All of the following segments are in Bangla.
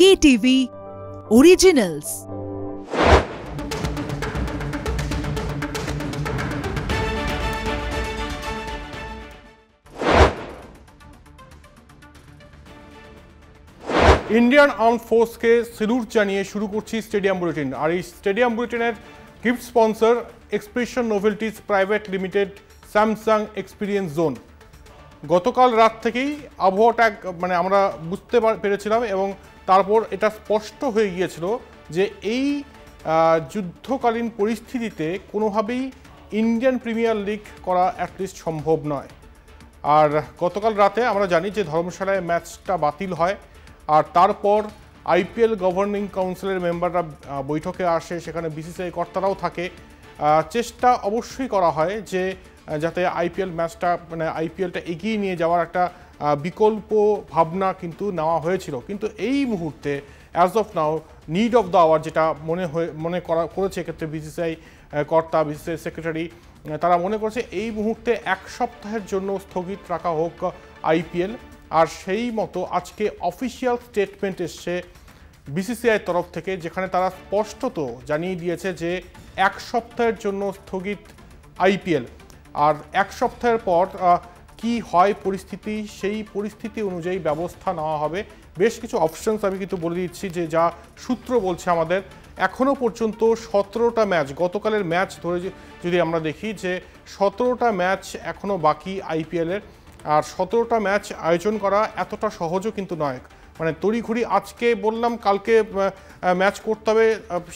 KTV Originals। Indian arm force के सैल्यूट जानिए शुरू करছি स्टेडियम बुलेटिन और এই স্টেডিয়াম বুলেটিনের gift sponsor expression novelties private limited Samsung experience zone. গতকাল রাত থেকেই আবহাওয়াটা মানে আমরা বুঝতে পেরেছিলাম এবং তারপর এটা স্পষ্ট হয়ে গিয়েছিল যে এই যুদ্ধকালীন পরিস্থিতিতে কোনোভাবেই ইন্ডিয়ান প্রিমিয়ার লিগ করা অ্যাটলিস্ট সম্ভব নয়। আর গতকাল রাতে আমরা জানি যে ধর্মশালায় ম্যাচটা বাতিল হয় আর তারপর আইপিএল গভর্নিং কাউন্সিলের মেম্বাররা বৈঠকে আসে, সেখানে বিসিসিআই কর্তারাও থাকে। চেষ্টা অবশ্যই করা হয় যে যাতে আইপিএল ম্যাচটা মানে আইপিএলটা এগিয়ে নিয়ে যাওয়ার একটা বিকল্প ভাবনা কিন্তু নেওয়া হয়েছিল, কিন্তু এই মুহূর্তে as of now need of the hour যেটা মনে করেছে এক্ষেত্রে বিসিসিআই কর্তা, বিসিসিআই সেক্রেটারি, তারা মনে করেছে এই মুহূর্তে এক সপ্তাহের জন্য স্থগিত রাখা হোক আইপিএল। আর সেই মতো আজকে অফিসিয়াল স্টেটমেন্ট এসছে বিসিসিআইয়ের তরফ থেকে, যেখানে তারা স্পষ্টত জানিয়ে দিয়েছে যে এক সপ্তাহের জন্য স্থগিত আইপিএল। আর এক সপ্তাহের পর কি হয় পরিস্থিতি, সেই পরিস্থিতি অনুযায়ী ব্যবস্থা নেওয়া হবে। বেশ কিছু অপশনস আমি কিন্তু বলে দিচ্ছি যে যা সূত্র বলছে আমাদের। এখনও পর্যন্ত 17টা ম্যাচ, গতকালের ম্যাচ ধরে যদি আমরা দেখি যে 17টা ম্যাচ এখনও বাকি আইপিএলের। আর 17টা ম্যাচ আয়োজন করা এতটা সহজও কিন্তু নয়, মানে তড়িঘড়ি আজকে বললাম কালকে ম্যাচ করতে হবে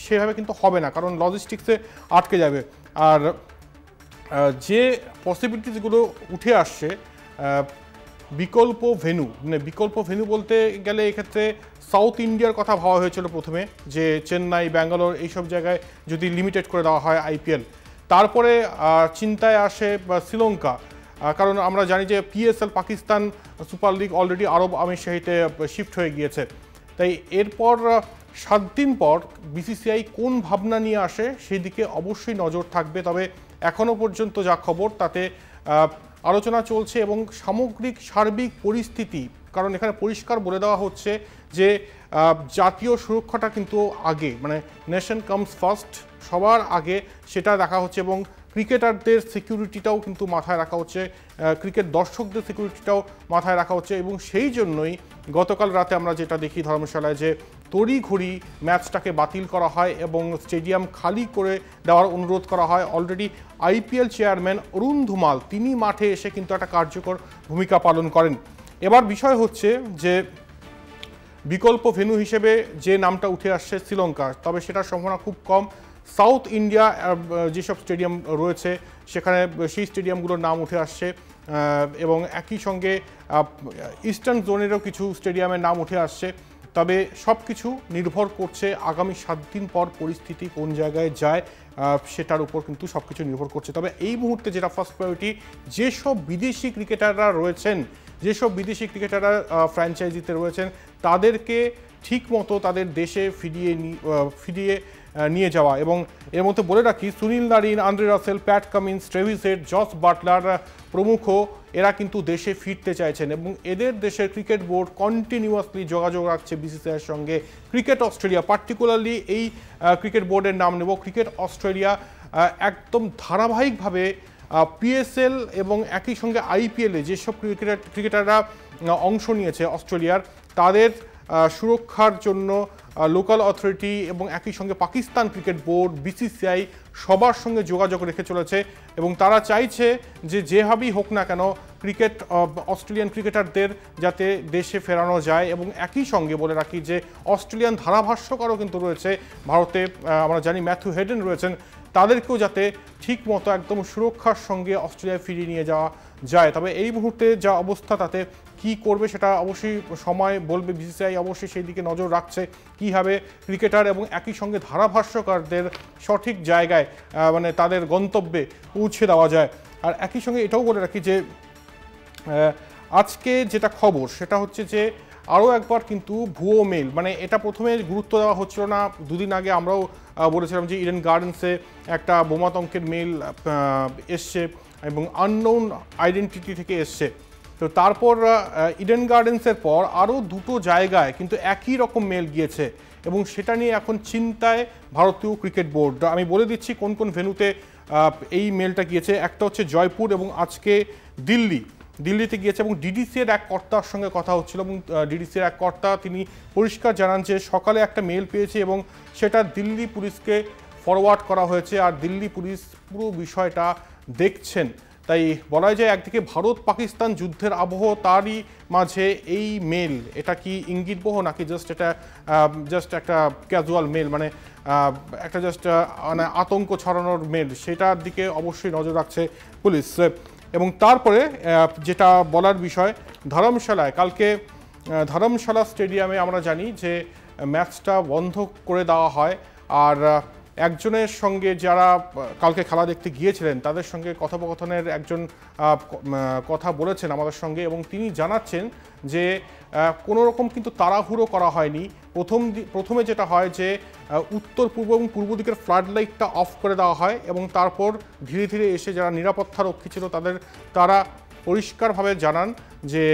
সেভাবে কিন্তু হবে না, কারণ লজিস্টিক্সে আটকে যাবে। আর যে পসিবিলিটিসগুলো উঠে আসছে বিকল্প ভেন্যু, মানে বিকল্প ভেন্যু বলতে গেলে এক্ষেত্রে সাউথ ইন্ডিয়ার কথা ভাবা হয়েছিল প্রথমে, যে চেন্নাই, ব্যাঙ্গালোর এইসব জায়গায় যদি লিমিটেড করে দেওয়া হয় আইপিএল। তারপরে চিন্তায় আসে শ্রীলঙ্কা, কারণ আমরা জানি যে PSL Pakistan super league already আরব আমিরশাহিতে শিফট হয়ে গিয়েছে। তাই এরপর 7 দিন পর বিসিসিআই কোন ভাবনা নিয়ে আসে সেই দিকে অবশ্যই নজর থাকবে। তবে এখনও পর্যন্ত যা খবর তাতে আলোচনা চলছে এবং সার্বিক পরিস্থিতি, কারণ এখানে পরিষ্কার বলে দেওয়া হচ্ছে যে জাতীয় সুরক্ষাটা কিন্তু আগে, মানে নেশন কামস ফার্স্ট, সবার আগে সেটা দেখা হচ্ছে এবং ক্রিকেটারদের সিকিউরিটিটাও কিন্তু মাথায় রাখা হচ্ছে, ক্রিকেট দর্শকদের সিকিউরিটিটাও মাথায় রাখা হচ্ছে। এবং সেই জন্যই গতকাল রাতে আমরা যেটা দেখি ধর্মশালায় যে তড়িঘড়ি ম্যাচটাকে বাতিল করা হয় এবং স্টেডিয়াম খালি করে দেওয়ার অনুরোধ করা হয়। অলরেডি আইপিএল চেয়ারম্যান অরুণ ধুমাল তিনি মাঠে এসে কিন্তু একটা কার্যকর ভূমিকা পালন করেন। এবার বিষয় হচ্ছে যে বিকল্প ভেন্যু হিসেবে যে নামটা উঠে আসছে শ্রীলঙ্কা, তবে সেটার সম্ভাবনা খুব কম। সাউথ ইন্ডিয়া যেসব স্টেডিয়াম রয়েছে সেখানে সেই স্টেডিয়ামগুলোর নাম উঠে আসছে এবং একই সঙ্গে ইস্টার্ন জোনেরও কিছু স্টেডিয়ামের নাম উঠে আসছে। তবে সব কিছু নির্ভর করছে আগামী 7 দিন পর পরিস্থিতি কোন জায়গায় যায় সেটার উপর কিন্তু সব কিছু নির্ভর করছে। তবে এই মুহূর্তে যেটা ফার্স্ট প্রায়োরিটি, যেসব বিদেশি ক্রিকেটাররা রয়েছেন, যেসব বিদেশি ক্রিকেটাররা ফ্র্যাঞ্চাইজিতে রয়েছেন তাদেরকে ঠিকমতো তাদের দেশে ফিরিয়ে নিয়ে যাওয়া। এবং এর মধ্যে বলে রাখি Sunil Narine, Andre Russell, Pat Cummins, Travis Head, Jos Buttler প্রমুখ এরা কিন্তু দেশে ফিরতে চাইছেন এবং এদের দেশের ক্রিকেট বোর্ড কন্টিনিউয়াসলি যোগাযোগ রাখছে বিসিসিআইয়ের সঙ্গে। ক্রিকেট অস্ট্রেলিয়া, পার্টিকুলারলি এই ক্রিকেট বোর্ডের নাম নেব, ক্রিকেট অস্ট্রেলিয়া একদম ধারাবাহিকভাবে পিএসএল এবং একই সঙ্গে আইপিএলে যেসব ক্রিকেটাররা অংশ নিয়েছে অস্ট্রেলিয়ার, তাদের সুরক্ষার জন্য লোকাল অথরিটি এবং একই সঙ্গে পাকিস্তান ক্রিকেট বোর্ড, বিসিসিআই সবার সঙ্গে যোগাযোগ রেখে চলেছে এবং তারা চাইছে যে যেভাবেই হোক না কেন অস্ট্রেলিয়ান ক্রিকেটারদের যাতে দেশে ফেরানো যায়। এবং একই সঙ্গে বলে রাখি যে অস্ট্রেলিয়ান ধারাভাষ্যকারও কিন্তু রয়েছে ভারতে, আমরা জানি ম্যাথু হেডেন রয়েছেন, তাদেরকেও যাতে ঠিক মতো একদম সুরক্ষার সঙ্গে অস্ট্রেলিয়ায় ফিরিয়ে নিয়ে যাওয়া যায়। তবে এই মুহূর্তে যা অবস্থা তাতে কি করবে সেটা অবশ্যই সময় বলবে। বিসিসিআই অবশ্যই সেই দিকে নজর রাখছে কীভাবে ক্রিকেটার এবং একই সঙ্গে ধারাভাষ্যকারদের সঠিক জায়গায় মানে তাদের গন্তব্যে পৌঁছে দেওয়া যায়। আর একই সঙ্গে এটাও বলে রাখি যে আজকে যেটা খবর সেটা হচ্ছে যে আরও একবার কিন্তু ভুয়ো মেল, মানে এটা প্রথমে গুরুত্ব দেওয়া হচ্ছিল না, দুদিন আগে আমরাও বলেছিলাম যে ইডেন গার্ডেন্সে একটা বোমাতঙ্কের মেল এসছে এবং আননোন আইডেন্টিটি থেকে এসছে। তো তারপর ইডেন গার্ডেন্সের পর আরও দুটো জায়গায় কিন্তু একই রকম মেল গিয়েছে এবং সেটা নিয়ে এখন চিন্তায় ভারতীয় ক্রিকেট বোর্ড। আমি বলে দিচ্ছি কোন কোন ভেন্যুতে এই মেলটা গিয়েছে। একটা হচ্ছে জয়পুর এবং আজকে দিল্লিতে গিয়েছে এবং ডিডিসির এক কর্তার সঙ্গে কথা হচ্ছিল এবং ডিডিসির এক কর্তা তিনি পরিষ্কার জানান যে সকালে একটা মেল পেয়েছে এবং সেটা দিল্লি পুলিশকে ফরওয়ার্ড করা হয়েছে আর দিল্লি পুলিশ পুরো বিষয়টা দেখছেন। তাই বলা যায় একদিকে ভারত পাকিস্তান যুদ্ধের আবহ, তারই মাঝে এই মেল, এটা কি ইঙ্গিতবহ নাকি জাস্ট একটা ক্যাজুয়াল মেল, মানে একটা মানে আতঙ্ক ছড়ানোর মেল, সেটার দিকে অবশ্যই নজর রাখছে পুলিশ। এবং তারপরে যেটা বলার বিষয়, কালকে ধর্মশালা স্টেডিয়ামে আমরা জানি যে ম্যাচটা বন্ধ করে দেওয়া হয় আর একজনের সঙ্গে যারা কালকে খেলা দেখতে গিয়েছিলেন তাদের সঙ্গে কথোপকথনের একজন কথা বলেছেন আমাদের সঙ্গে এবং তিনি জানাচ্ছেন যে কোনো রকম কিন্তু তাড়াহুড়ো করা হয়নি। প্রথমে যেটা হয় যে উত্তর পূর্ব এবং পূর্ব দিকের ফ্লাড লাইটটা অফ করে দেওয়া হয় এবং তারপর ধীরে ধীরে এসে যারা নিরাপত্তারক্ষী ছিল তারা পরিষ্কারভাবে জানান যে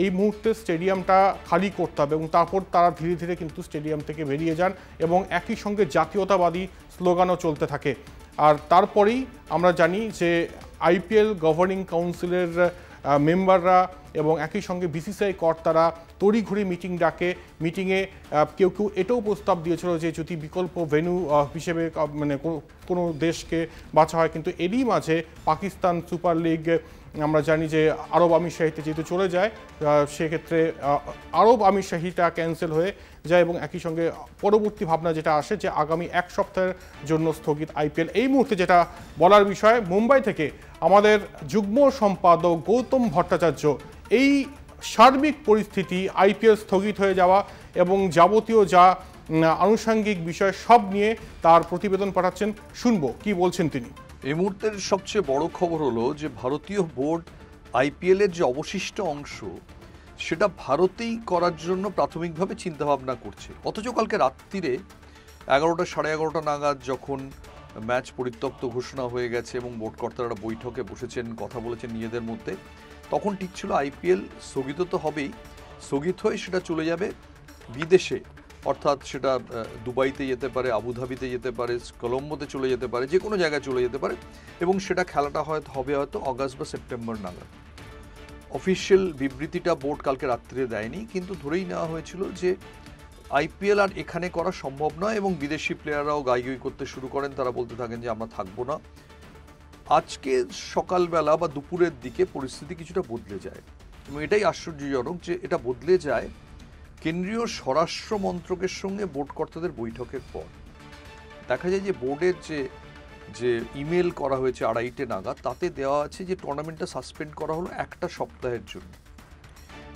এই মুহূর্তে স্টেডিয়ামটা খালি করতে হবে এবং তারপর তারা ধীরে ধীরে কিন্তু স্টেডিয়াম থেকে বেরিয়ে যান এবং একই সঙ্গে জাতীয়তাবাদী স্লোগানও চলতে থাকে। আর তারপরেই আমরা জানি যে আইপিএল গভর্নিং কাউন্সিলের মেম্বাররা এবং একই সঙ্গে বিসিসিআই কর্তারা তড়িঘড়ি মিটিং ডাকে। মিটিংয়ে কেউ এটাও প্রস্তাব দিয়েছিল যে যদি বিকল্প ভেন্যু হিসেবে মানে কোনো দেশকে বাছা হয়, কিন্তু এরই মাঝে পাকিস্তান সুপার লিগ আমরা জানি যে আরব আমিরশাহিতে যেহেতু চলে যায় সেক্ষেত্রে আরব আমিরশাহিটা ক্যান্সেল হয়ে যায় এবং একই সঙ্গে পরবর্তী ভাবনা যেটা আসে যে আগামী এক সপ্তাহের জন্য স্থগিত আইপিএল। এই মুহূর্তে যেটা বলার বিষয়, মুম্বাই থেকে আমাদের যুগ্ম সম্পাদক গৌতম ভট্টাচার্য এই সার্বিক পরিস্থিতি, আইপিএল স্থগিত হয়ে যাওয়া এবং যাবতীয় যা আনুষঙ্গিক বিষয় সব নিয়ে তার প্রতিবেদন পাঠাচ্ছেন, শুনবো কি বলছেন তিনি। এই মুহূর্তের সবচেয়ে বড় খবর হলো যে ভারতীয় বোর্ড আইপিএলের যে অবশিষ্ট অংশ সেটা ভারতেই করার জন্য প্রাথমিকভাবে চিন্তাভাবনা করছে। অথচ কালকে রাত্রিরে 11টা সাড়ে 11টা নাগাদ যখন ম্যাচ পরিত্যক্ত ঘোষণা হয়ে গেছে এবং বোর্ড কর্তারা বৈঠকে বসেছেন, কথা বলেছেন নিজেদের মধ্যে, তখন ঠিক ছিল আইপিএল স্থগিত তো হবেই, স্থগিত হয়ে সেটা চলে যাবে বিদেশে, অর্থাৎ সেটা দুবাইতে যেতে পারে, আবুধাবিতে যেতে পারে, কলম্বোতে চলে যেতে পারে, যে কোনো জায়গায় চলে যেতে পারে এবং সেটা খেলাটা হবে হয়তো অগাস্ট বা সেপ্টেম্বর নাগাদ। অফিসিয়াল বিবৃতিটা বোর্ড কালকে রাত্রে দেয়নি, কিন্তু ধরেই নেওয়া হয়েছিল যে আইপিএল আর এখানে করা সম্ভব নয় এবং বিদেশি প্লেয়াররাও গাইগুই করতে শুরু করেন, তারা বলতে থাকেন যে আমরা থাকবো না। আজকে সকালবেলা বা দুপুরের দিকে পরিস্থিতি কিছুটা বদলে যায় এবং এটাই আশ্চর্যজনক যে এটা বদলে যায় কেন্দ্রীয় স্বরাষ্ট্র মন্ত্রকের সঙ্গে বোর্ড কর্তাদের বৈঠকের পর। দেখা যায় যে বোর্ডের যে ইমেল করা হয়েছে 2:30 নাগাদ, তাতে দেওয়া আছে যে টুর্নামেন্টটা সাসপেন্ড করা হলো একটা সপ্তাহের জন্য।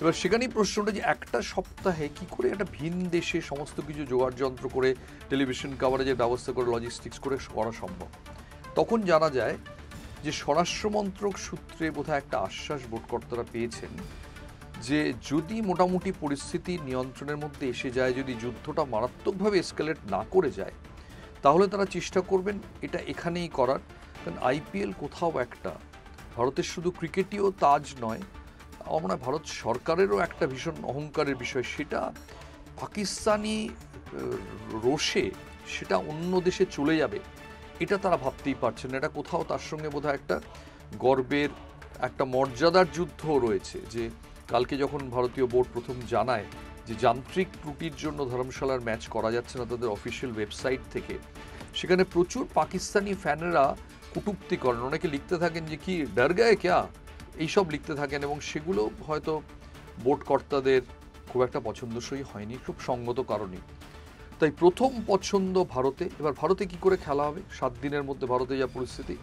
এবার সেখানেই প্রশ্নটা যে একটা সপ্তাহে কি করে একটা ভিন দেশে সমস্ত কিছু জোগাড় যন্ত্র করে টেলিভিশন কাভারেজের ব্যবস্থা করে লজিস্টিক্স করে করা সম্ভব। তখন জানা যায় যে স্বরাষ্ট্রমন্ত্রক সূত্রে বোধহয় একটা আশ্বাস বোর্ড কর্তারা পেয়েছেন যে যদি মোটামুটি পরিস্থিতি নিয়ন্ত্রণের মধ্যে এসে যায়, যদি যুদ্ধটা মারাত্মকভাবে এসকেলেট না করে যায়, তাহলে তারা চেষ্টা করবেন এটা এখানেই করার। কারণ আইপিএল কোথাও একটা ভারতের শুধু ক্রিকেটীয় তাজ নয়, আমরা ভারত সরকারেরও একটা ভীষণ অহংকারের বিষয়, সেটা পাকিস্তানি রোষে সেটা অন্য দেশে চলে যাবে, এটা তারা ভাবতেই পারছেন না। এটা কোথাও তার সঙ্গে বোধহয় একটা গর্বের, একটা মর্যাদার যুদ্ধ রয়েছে। যে কালকে যখন ভারতীয় বোর্ড প্রথম জানায় যে যান্ত্রিক ত্রুটির জন্য ধর্মশালার ম্যাচ করা যাচ্ছে না তাদের অফিসিয়াল ওয়েবসাইট থেকে, সেখানে প্রচুর পাকিস্তানি ফ্যানেরা কটূক্তি করেন, অনেকে লিখতে থাকেন যে কি ডর গায়ে ক্যা, এইসব লিখতে থাকেন এবং সেগুলো হয়তো বোর্ড কর্তাদের খুব একটা পছন্দসই হয়নি, খুব সঙ্গত কারণে। তাই প্রথম পছন্দ ভারতে। এবার ভারতে কি করে খেলা হবে 7 দিনের মধ্যে, ভারতে যা পরিস্থিতি,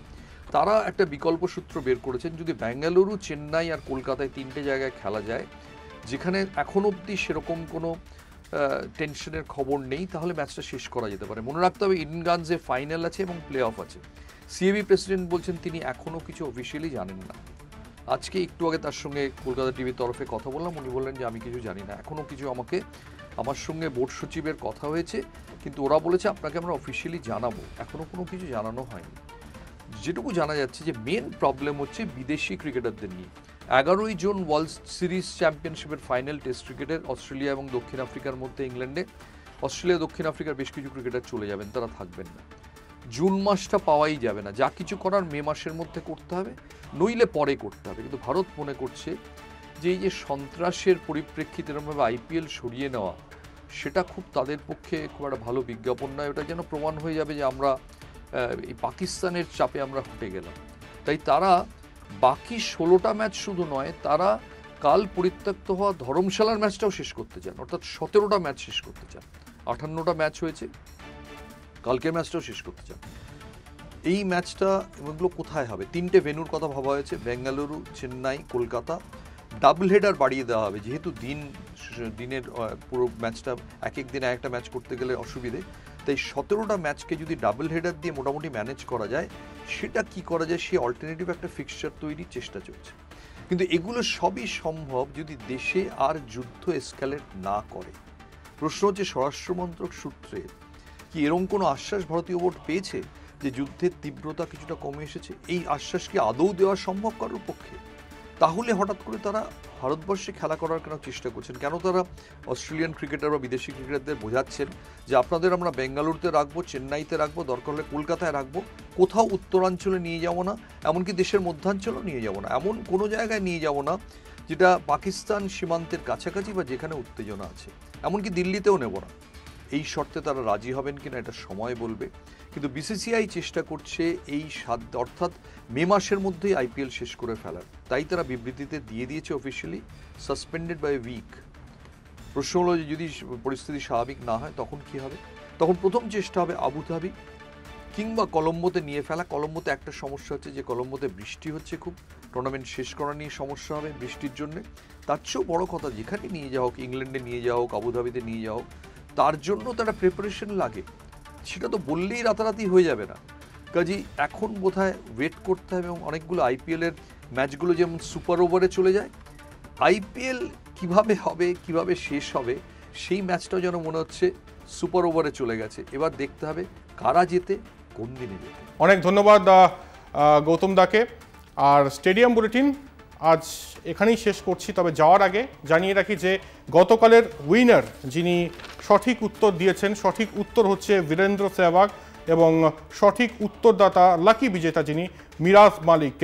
তারা একটা বিকল্প সূত্র বের করেছেন। যদি বেঙ্গালুরু, চেন্নাই আর কলকাতায় 3টে জায়গায় খেলা যায়, যেখানে এখন অবধি সেরকম কোনো টেনশনের খবর নেই, তাহলে ম্যাচটা শেষ করা যেতে পারে। মনে রাখতে হবে ইডেন গার্ডেন্সে ফাইনাল আছে এবং প্লে অফ আছে। সিএবি প্রেসিডেন্ট বলছেন তিনি এখনও কিছু অফিসিয়ালি জানেন না। আজকে একটু আগে তার সঙ্গে কলকাতা টিভির তরফে কথা বললাম, উনি বললেন যে আমি কিছু জানি না, এখনও কিছু আমার সঙ্গে বোর্ড সচিবের কথা হয়েছে, কিন্তু ওরা বলেছে আপনাকে আমরা অফিসিয়ালি জানাবো, এখনও কোনো কিছু জানানো হয়নি। যেটুকু জানা যাচ্ছে যে মেন প্রবলেম হচ্ছে বিদেশি ক্রিকেটারদের নিয়ে। 11ই জুন ওয়ার্ল্ড সিরিজ চ্যাম্পিয়নশিপের ফাইনাল টেস্ট ক্রিকেটের অস্ট্রেলিয়া এবং দক্ষিণ আফ্রিকার মধ্যে ইংল্যান্ডে। অস্ট্রেলিয়া দক্ষিণ আফ্রিকার বেশ কিছু ক্রিকেটার চলে যাবেন, তারা থাকবেন না। জুন মাসটা পাওয়াই যাবে না, যা কিছু করার মে মাসের মধ্যে করতে হবে, নইলে পরে করতে হবে। কিন্তু ভারত মনে করছে যে এই যে সন্ত্রাসের পরিপ্রেক্ষিতে এরকমভাবে আইপিএল সরিয়ে নেওয়া, সেটা খুব তাদের পক্ষে খুব একটা ভালো বিজ্ঞাপন নয়। ওটা যেন প্রমাণ হয়ে যাবে যে আমরা এই পাকিস্তানের চাপে আমরা হটে গেলাম। তাই তারা বাকি 16টা ম্যাচ শুধু নয়, তারা কাল পরিত্যক্ত হওয়া ধর্মশালার ম্যাচটাও শেষ করতে চান, অর্থাৎ 17টা ম্যাচ শেষ করতে চান। 58টা ম্যাচ হয়েছে, কালকের ম্যাচটাও শেষ করতে চান। এই ম্যাচটা এগুলো কোথায় হবে? 3টে ভেন্যুর কথা ভাবা হয়েছে, বেঙ্গালুরু, চেন্নাই, কলকাতা। ডাবল হেডার বাড়িয়ে দেওয়া হবে, যেহেতু দিনের পুরো ম্যাচটা এক এক দিনে একটা ম্যাচ করতে গেলে অসুবিধে। তাই 17টা ম্যাচকে যদি ডাবল হেডার দিয়ে মোটামুটি ম্যানেজ করা যায়, সেটা কি করা যায় সেই অল্টারনেটিভ একটা ফিক্সচার তৈরির চেষ্টা চলছে। কিন্তু এগুলো সবই সম্ভব যদি দেশে আর যুদ্ধ এসকালেট না করে। প্রশ্ন হচ্ছে স্বরাষ্ট্রমন্ত্রক সূত্রে কি এরকম কোনো আশ্বাস ভারতীয় বোর্ড পেয়েছে যে যুদ্ধের তীব্রতা কিছুটা কমে এসেছে? এই আশ্বাস কি আদৌ দেওয়া সম্ভব কারোর পক্ষে? তাহলে হঠাৎ করে তারা ভারতবর্ষে খেলা করার কেন চেষ্টা করছেন? কেন তারা অস্ট্রেলিয়ান ক্রিকেটার বা বিদেশি ক্রিকেটারদের বোঝাচ্ছেন যে আপনাদের আমরা বেঙ্গালুরুতে রাখবো, চেন্নাইতে রাখবো, দরকার হলে কলকাতায় রাখবো, কোথাও উত্তরাঞ্চলে নিয়ে যাব না, এমনকি দেশের মধ্যাঞ্চলেও নিয়ে যাব না, এমন কোনো জায়গায় নিয়ে যাব না যেটা পাকিস্তান সীমান্তের কাছাকাছি বা যেখানে উত্তেজনা আছে, এমনকি দিল্লিতেও নেব না। এই শর্তে তারা রাজি হবেন কিনা এটা সময় বলবে। কিন্তু বিসিসিআই চেষ্টা করছে এই অর্থাৎ মে মাসের মধ্যেই আইপিএল শেষ করে ফেলার। তাই তারা বিবৃতিতে দিয়ে দিয়েছে অফিসিয়ালি সাসপেন্ডেড বাই উইক। প্রশ্ন হলো যে যদি পরিস্থিতি স্বাভাবিক না হয় তখন কি হবে? তখন প্রথম চেষ্টা হবে আবুধাবি কিংবা কলম্বোতে নিয়ে ফেলা। কলম্বোতে একটা সমস্যা হচ্ছে যে কলম্বোতে বৃষ্টি হচ্ছে খুব, টুর্নামেন্ট শেষ করা নিয়ে সমস্যা হবে বৃষ্টির জন্য। তার চেয়েও বড় কথা, যেখানে নিয়ে যাওয়া হোক, ইংল্যান্ডে নিয়ে যাওয়া হোক, আবুধাবিতে নিয়ে যাওয়া হোক, তার জন্য তারা প্রিপারেশন লাগে। সেটা তো বললেই রাতারাতি হয়ে যাবে না। কাজেই এখন বোধহয় ওয়েট করতে হবে। এবং অনেকগুলো আইপিএলের ম্যাচগুলো যেমন সুপার ওভারে চলে যায়, আইপিএল কিভাবে হবে, কিভাবে শেষ হবে, সেই ম্যাচটাও যেন মনে হচ্ছে সুপার ওভারে চলে গেছে। এবার দেখতে হবে কারা জেতে, কোন দিনে জেতে। অনেক ধন্যবাদ গৌতম দাকে। আর স্টেডিয়াম বুলেটিন আজ এখানেই শেষ করছি। তবে যাওয়ার আগে জানিয়ে রাখি যে গতকালের উইনার যিনি সঠিক উত্তর দিয়েছেন, সঠিক উত্তর হচ্ছে বীরেন্দ্র সেহবাগ, এবং সঠিক উত্তরদাতা লাকি বিজেতা যিনি Miraj Malik.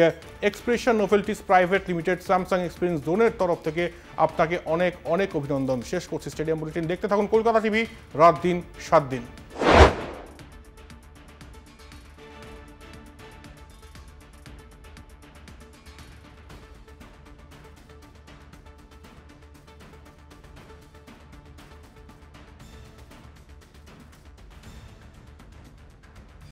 Expression novelties private limited Samsung experience জোনের তরফ থেকে আপনাকে অনেক অনেক অভিনন্দন। শেষ করছি স্টেডিয়াম বুলেটিন। দেখতে থাকুন কলকাতা টিভি, রাত দিন 7 দিন।